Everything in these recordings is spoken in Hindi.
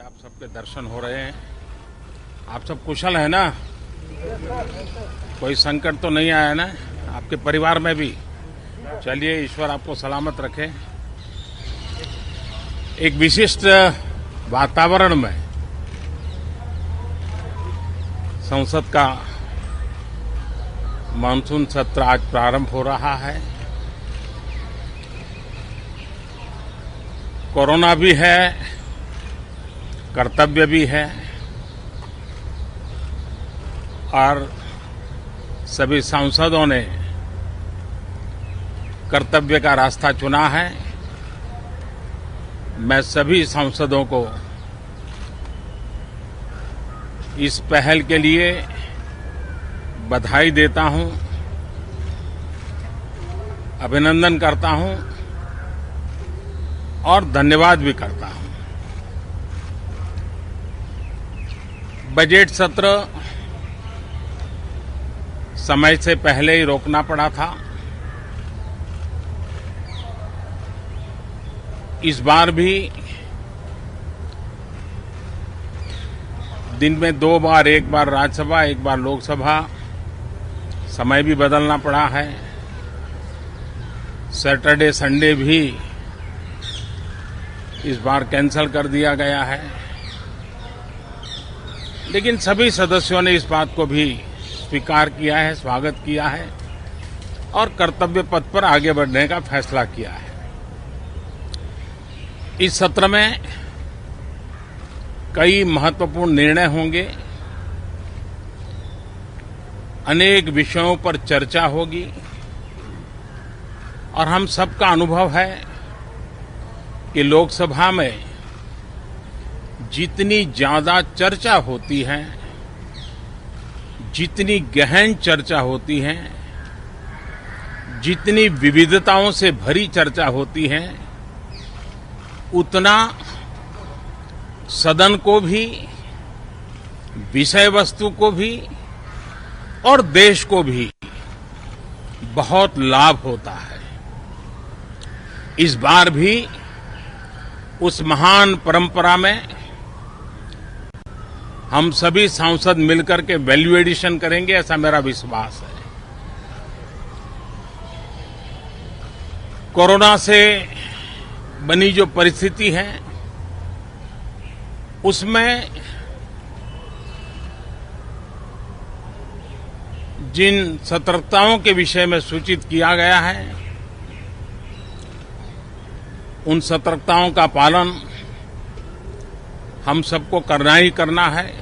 आप सबके दर्शन हो रहे हैं। आप सब कुशल है ना? कोई संकट तो नहीं आया ना आपके परिवार में भी? चलिए, ईश्वर आपको सलामत रखे। एक विशिष्ट वातावरण में संसद का मानसून सत्र आज प्रारंभ हो रहा है। कोरोना भी है, कर्तव्य भी है और सभी सांसदों ने कर्तव्य का रास्ता चुना है। मैं सभी सांसदों को इस पहल के लिए बधाई देता हूं, अभिनंदन करता हूं और धन्यवाद भी करता हूं। बजट सत्र समय से पहले ही रोकना पड़ा था। इस बार भी दिन में 2 बार, एक बार राज्यसभा, एक बार लोकसभा, समय भी बदलना पड़ा है। सैटरडे संडे भी इस बार कैंसल कर दिया गया है। लेकिन सभी सदस्यों ने इस बात को भी स्वीकार किया है, स्वागत किया है और कर्तव्य पथ पर आगे बढ़ने का फैसला किया है। इस सत्र में कई महत्वपूर्ण निर्णय होंगे, अनेक विषयों पर चर्चा होगी और हम सबका अनुभव है कि लोकसभा में जितनी ज्यादा चर्चा होती है, जितनी गहन चर्चा होती है, जितनी विविधताओं से भरी चर्चा होती है, उतना सदन को भी, विषय वस्तु को भी और देश को भी बहुत लाभ होता है। इस बार भी उस महान परंपरा में हम सभी सांसद मिलकर के वैल्यू एडिशन करेंगे, ऐसा मेरा विश्वास है। कोरोना से बनी जो परिस्थिति है, उसमें जिन सतर्कताओं के विषय में सूचित किया गया है, उन सतर्कताओं का पालन हम सबको करना ही करना है।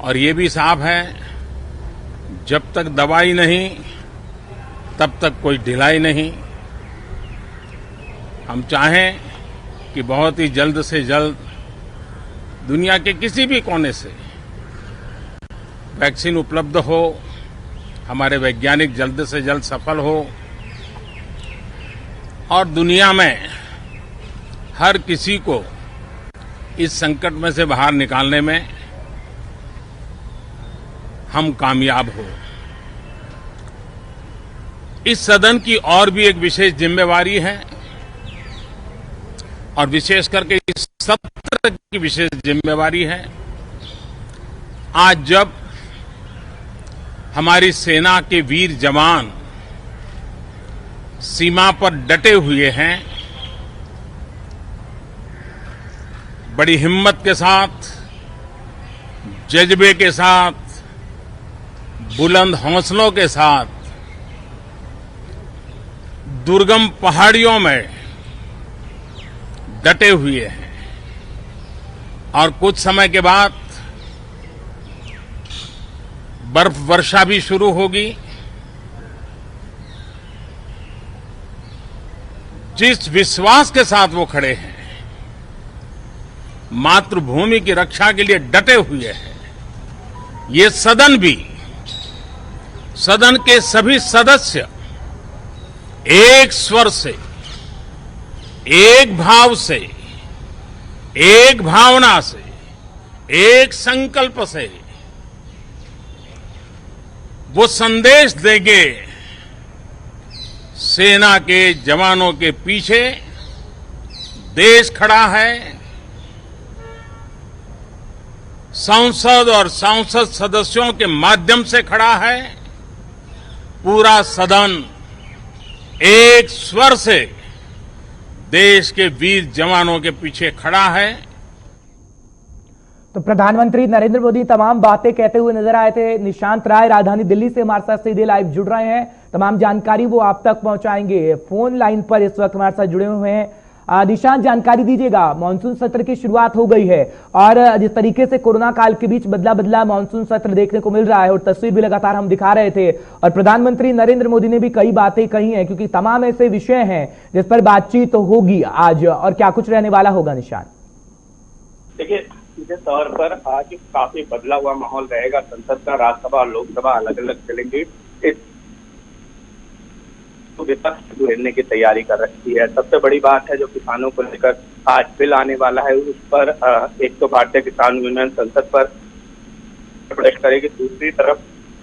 और ये भी साफ है, जब तक दवाई नहीं तब तक कोई ढिलाई नहीं। हम चाहें कि बहुत ही जल्द से जल्द दुनिया के किसी भी कोने से वैक्सीन उपलब्ध हो, हमारे वैज्ञानिक जल्द से जल्द सफल हो और दुनिया में हर किसी को इस संकट में से बाहर निकालने में हम कामयाब हो। इस सदन की और भी एक विशेष जिम्मेवारी है और विशेष करके इस सत्र की विशेष जिम्मेवारी है। आज जब हमारी सेना के वीर जवान सीमा पर डटे हुए हैं, बड़ी हिम्मत के साथ, जज्बे के साथ, बुलंद हौसलों के साथ दुर्गम पहाड़ियों में डटे हुए हैं और कुछ समय के बाद बर्फ वर्षा भी शुरू होगी। जिस विश्वास के साथ वो खड़े हैं, मातृभूमि की रक्षा के लिए डटे हुए हैं, ये सदन भी, सदन के सभी सदस्य एक स्वर से, एक भाव से, एक भावना से, एक संकल्प से वो संदेश देंगे, सेना के जवानों के पीछे देश खड़ा है, संसद और सांसद सदस्यों के माध्यम से खड़ा है। पूरा सदन एक स्वर से देश के वीर जवानों के पीछे खड़ा है। तो प्रधानमंत्री नरेंद्र मोदी तमाम बातें कहते हुए नजर आए थे। निशांत राय राजधानी दिल्ली से हमारे साथ सीधे लाइव जुड़ रहे हैं, तमाम जानकारी वो आप तक पहुंचाएंगे। फोन लाइन पर इस वक्त हमारे साथ जुड़े हुए हैं। निशांत, जानकारी दीजिएगा, मानसून सत्र की शुरुआत हो गई है और जिस तरीके से कोरोना काल के बीच बदला बदला मानसून सत्र देखने को मिल रहा है और तस्वीर भी लगातार हम दिखा रहे थे, और प्रधानमंत्री नरेंद्र मोदी ने भी कई बातें कही हैं, क्योंकि तमाम ऐसे विषय हैं जिस पर बातचीत होगी आज, और क्या कुछ रहने वाला होगा निशांत? देखिए, सीधे तौर पर आज काफी बदला हुआ माहौल रहेगा। संसद का राज्यसभा और लोकसभा अलग अलग चलेंगी। इस विपक्ष घेरने की तैयारी कर रखी है। सबसे बड़ी बात है जो किसानों को लेकर आज बिल आने वाला है, उस पर एक तो भारतीय किसान यूनियन संसद पर प्रोटेस्ट करेगी, दूसरी तरफ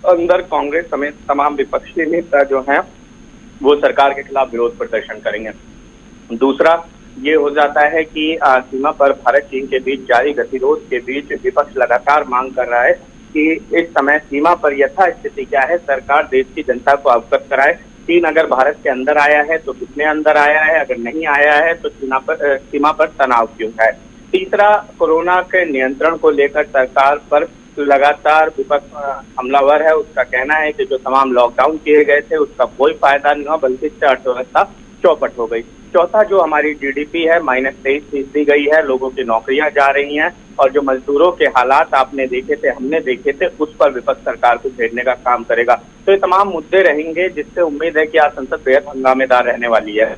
अंदर कांग्रेस समेत तमाम विपक्षी नेता जो हैं वो सरकार के खिलाफ विरोध प्रदर्शन करेंगे। दूसरा ये हो जाता है कि सीमा पर भारत चीन के बीच जारी गतिरोध के बीच विपक्ष लगातार मांग कर रहा है कि इस समय सीमा पर यथा स्थिति क्या है, सरकार देश की जनता को अवगत कराए। चीन अगर भारत के अंदर आया है तो कितने अंदर आया है, अगर नहीं आया है तो सीमा पर तनाव क्यों है। तीसरा, कोरोना के नियंत्रण को लेकर सरकार पर लगातार विपक्ष हमलावर है। उसका कहना है कि जो तमाम लॉकडाउन किए गए थे उसका कोई फायदा नहीं हुआ, बल्कि इससे अर्थव्यवस्था चौपट हो गई। चौथा, जो हमारी जीडीपी है -23% गई है, लोगों की नौकरियां जा रही हैं, और जो मजदूरों के हालात आपने देखे थे, हमने देखे थे, उस पर विपक्ष सरकार को घेरने का काम करेगा। तो ये तमाम मुद्दे रहेंगे जिससे उम्मीद है कि आज संसद बेहद हंगामेदार रहने वाली है।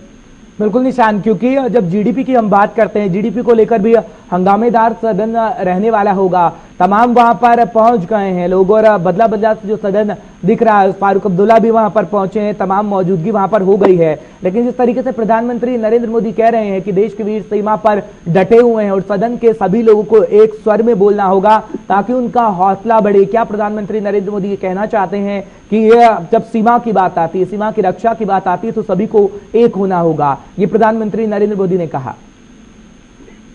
बिल्कुल निशान, क्योंकि जब जीडीपी की हम बात करते हैं, जीडीपी को लेकर भी हंगामेदार सदन रहने वाला होगा। तमाम वहां पर पहुंच गए हैं लोग और बदला बदला जो सदन दिख रहा है, फारूक अब्दुल्ला भी वहां पर पहुंचे हैं, तमाम मौजूदगी वहां पर हो गई है। लेकिन जिस तरीके से प्रधानमंत्री नरेंद्र मोदी कह रहे हैं कि देश के वीर सीमा पर डटे हुए हैं और सदन के सभी लोगों को एक स्वर में बोलना होगा ताकि उनका हौसला बढ़े, क्या प्रधानमंत्री नरेंद्र मोदी ये कहना चाहते हैं कि जब सीमा की बात आती है, सीमा की रक्षा की बात आती है, तो सभी को एक होना होगा, ये प्रधानमंत्री नरेंद्र मोदी ने कहा?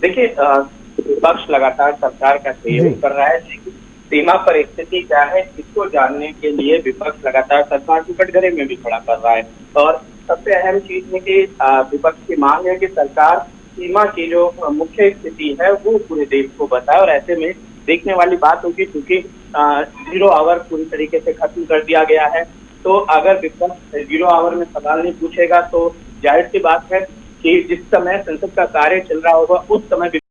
देखिए, विपक्ष लगातार सरकार का सहयोग कर रहा है, लेकिन सीमा पर स्थिति क्या है इसको जानने के लिए विपक्ष लगातार सरकार को कटघरे में भी खड़ा कर रहा है। और सबसे अहम चीज है कि विपक्ष की मांग है कि सरकार सीमा की जो मुख्य स्थिति है वो पूरे देश को बताए। और ऐसे में देखने वाली बात होगी, क्योंकि 0 आवर पूरी तरीके से खत्म कर दिया गया है, तो अगर विपक्ष 0 आवर में सवाल नहीं पूछेगा तो जाहिर सी बात है कि जिस समय संसद का कार्य चल रहा होगा उस समय